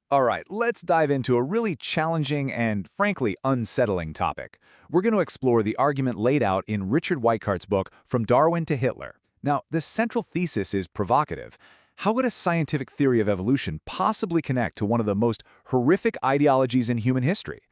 All right, let's dive into a really challenging and, frankly, unsettling topic. We're going to explore the argument laid out in Richard Weikart's book, From Darwin to Hitler. Now, this central thesis is provocative. How would a scientific theory of evolution possibly connect to one of the most horrific ideologies in human history?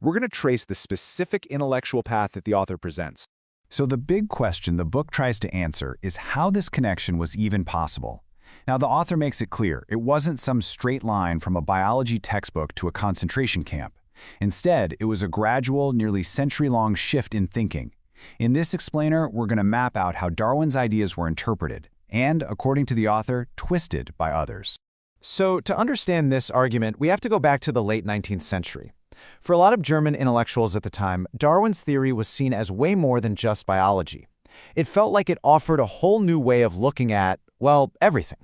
We're going to trace the specific intellectual path that the author presents. So the big question the book tries to answer is how this connection was even possible. Now, the author makes it clear it wasn't some straight line from a biology textbook to a concentration camp. Instead, it was a gradual, nearly century-long shift in thinking. In this explainer, we're going to map out how Darwin's ideas were interpreted and, according to the author, twisted by others. So, to understand this argument, we have to go back to the late 19th century. For a lot of German intellectuals at the time, Darwin's theory was seen as way more than just biology. It felt like it offered a whole new way of looking at, well, everything.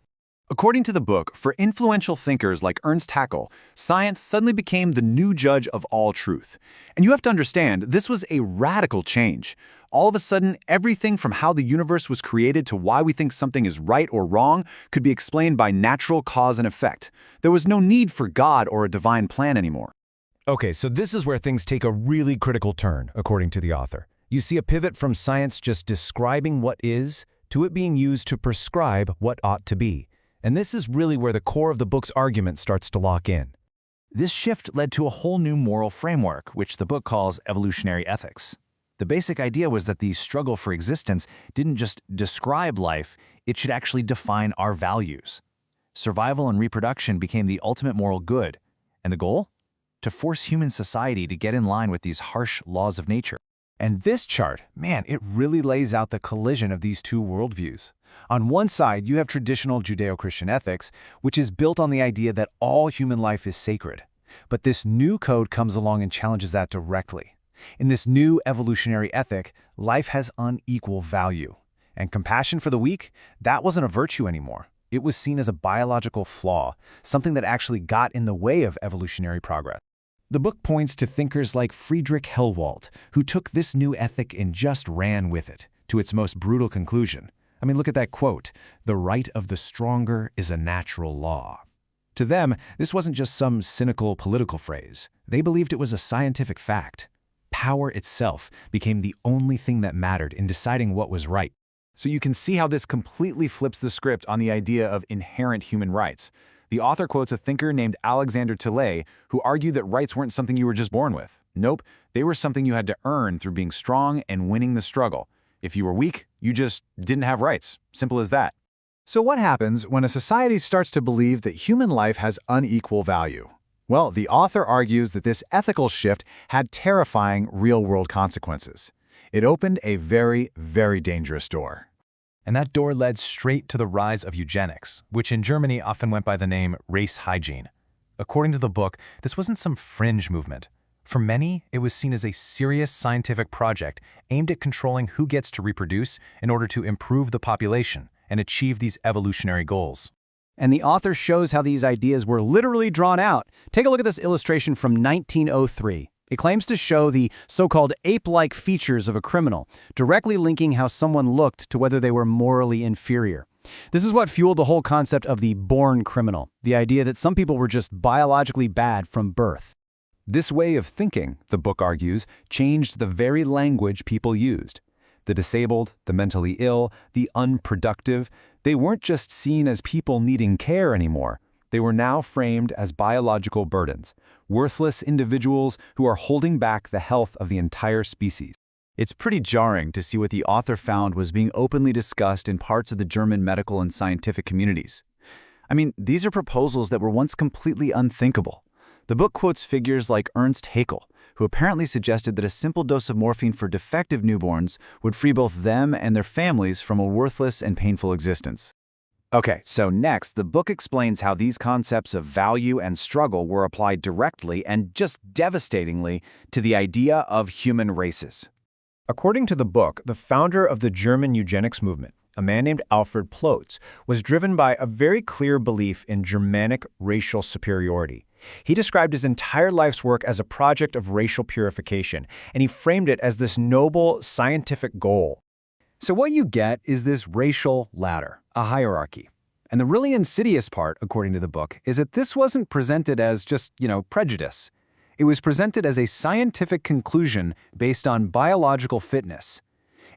According to the book, for influential thinkers like Ernst Haeckel, science suddenly became the new judge of all truth. And you have to understand, this was a radical change. All of a sudden, everything from how the universe was created to why we think something is right or wrong could be explained by natural cause and effect. There was no need for God or a divine plan anymore. Okay, so this is where things take a really critical turn, according to the author. You see a pivot from science just describing what is to it being used to prescribe what ought to be. And this is really where the core of the book's argument starts to lock in. This shift led to a whole new moral framework, which the book calls evolutionary ethics. The basic idea was that the struggle for existence didn't just describe life, it should actually define our values. Survival and reproduction became the ultimate moral good. And the goal? To force human society to get in line with these harsh laws of nature. And this chart, man, it really lays out the collision of these two worldviews. On one side, you have traditional Judeo-Christian ethics, which is built on the idea that all human life is sacred. But this new code comes along and challenges that directly. In this new evolutionary ethic, life has unequal value. And compassion for the weak, that wasn't a virtue anymore. It was seen as a biological flaw, something that actually got in the way of evolutionary progress. The book points to thinkers like Friedrich Hellwald, who took this new ethic and just ran with it, to its most brutal conclusion. I mean, look at that quote, "The right of the stronger is a natural law." To them, this wasn't just some cynical political phrase. They believed it was a scientific fact. Power itself became the only thing that mattered in deciding what was right. So you can see how this completely flips the script on the idea of inherent human rights. The author quotes a thinker named Alexander Tillet, who argued that rights weren't something you were just born with. Nope, they were something you had to earn through being strong and winning the struggle. If you were weak, you just didn't have rights. Simple as that. So what happens when a society starts to believe that human life has unequal value? Well, the author argues that this ethical shift had terrifying real-world consequences. It opened a very, very dangerous door. And that door led straight to the rise of eugenics, which in Germany often went by the name race hygiene. According to the book, this wasn't some fringe movement. For many, it was seen as a serious scientific project aimed at controlling who gets to reproduce in order to improve the population and achieve these evolutionary goals. And the author shows how these ideas were literally drawn out. Take a look at this illustration from 1903. It claims to show the so-called ape-like features of a criminal, directly linking how someone looked to whether they were morally inferior. This is what fueled the whole concept of the born criminal, the idea that some people were just biologically bad from birth. This way of thinking, the book argues, changed the very language people used. The disabled, the mentally ill, the unproductive, they weren't just seen as people needing care anymore. They were now framed as biological burdens, worthless individuals who are holding back the health of the entire species. It's pretty jarring to see what the author found was being openly discussed in parts of the German medical and scientific communities. I mean, these are proposals that were once completely unthinkable. The book quotes figures like Ernst Haeckel, who apparently suggested that a simple dose of morphine for defective newborns would free both them and their families from a worthless and painful existence. Okay, so next, the book explains how these concepts of value and struggle were applied directly and just devastatingly to the idea of human races. According to the book, the founder of the German eugenics movement, a man named Alfred Plotz, was driven by a very clear belief in Germanic racial superiority. He described his entire life's work as a project of racial purification, and he framed it as this noble scientific goal. So what you get is this racial ladder, a hierarchy. And the really insidious part, according to the book, is that this wasn't presented as just, prejudice. It was presented as a scientific conclusion based on biological fitness.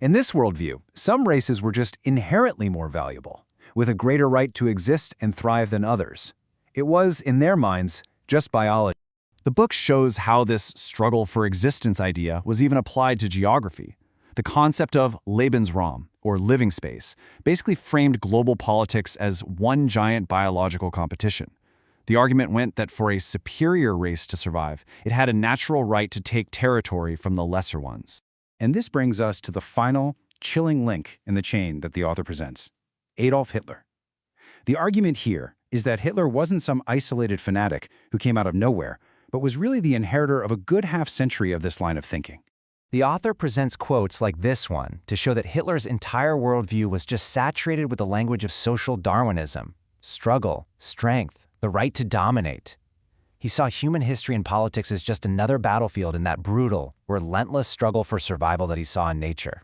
In this worldview, some races were just inherently more valuable, with a greater right to exist and thrive than others. It was, in their minds, just biology. The book shows how this struggle for existence idea was even applied to geography. The concept of Lebensraum, or living space, basically framed global politics as one giant biological competition. The argument went that for a superior race to survive, it had a natural right to take territory from the lesser ones. And this brings us to the final, chilling link in the chain that the author presents: Adolf Hitler. The argument here is that Hitler wasn't some isolated fanatic who came out of nowhere, but was really the inheritor of a good half-century of this line of thinking. The author presents quotes like this one to show that Hitler's entire worldview was just saturated with the language of social Darwinism: struggle, strength, the right to dominate. He saw human history and politics as just another battlefield in that brutal, relentless struggle for survival that he saw in nature.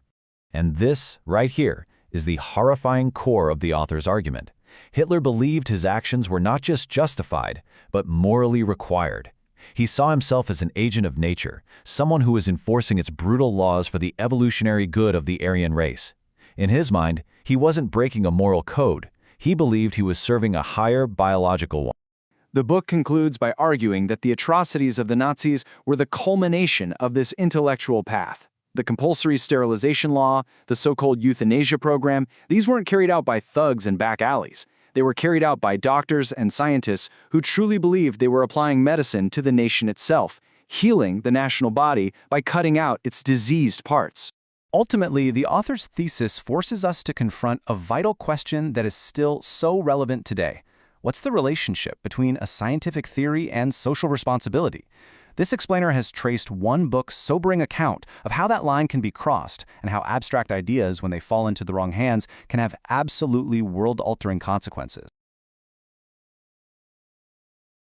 And this, right here, is the horrifying core of the author's argument. Hitler believed his actions were not just justified, but morally required. He saw himself as an agent of nature, someone who was enforcing its brutal laws for the evolutionary good of the Aryan race. In his mind, he wasn't breaking a moral code. He believed he was serving a higher biological one. The book concludes by arguing that the atrocities of the Nazis were the culmination of this intellectual path. The compulsory sterilization law, the so-called euthanasia program, these weren't carried out by thugs in back alleys. They were carried out by doctors and scientists who truly believed they were applying medicine to the nation itself, healing the national body by cutting out its diseased parts. Ultimately, the author's thesis forces us to confront a vital question that is still so relevant today. What's the relationship between a scientific theory and social responsibility? This explainer has traced one book's sobering account of how that line can be crossed and how abstract ideas, when they fall into the wrong hands, can have absolutely world-altering consequences.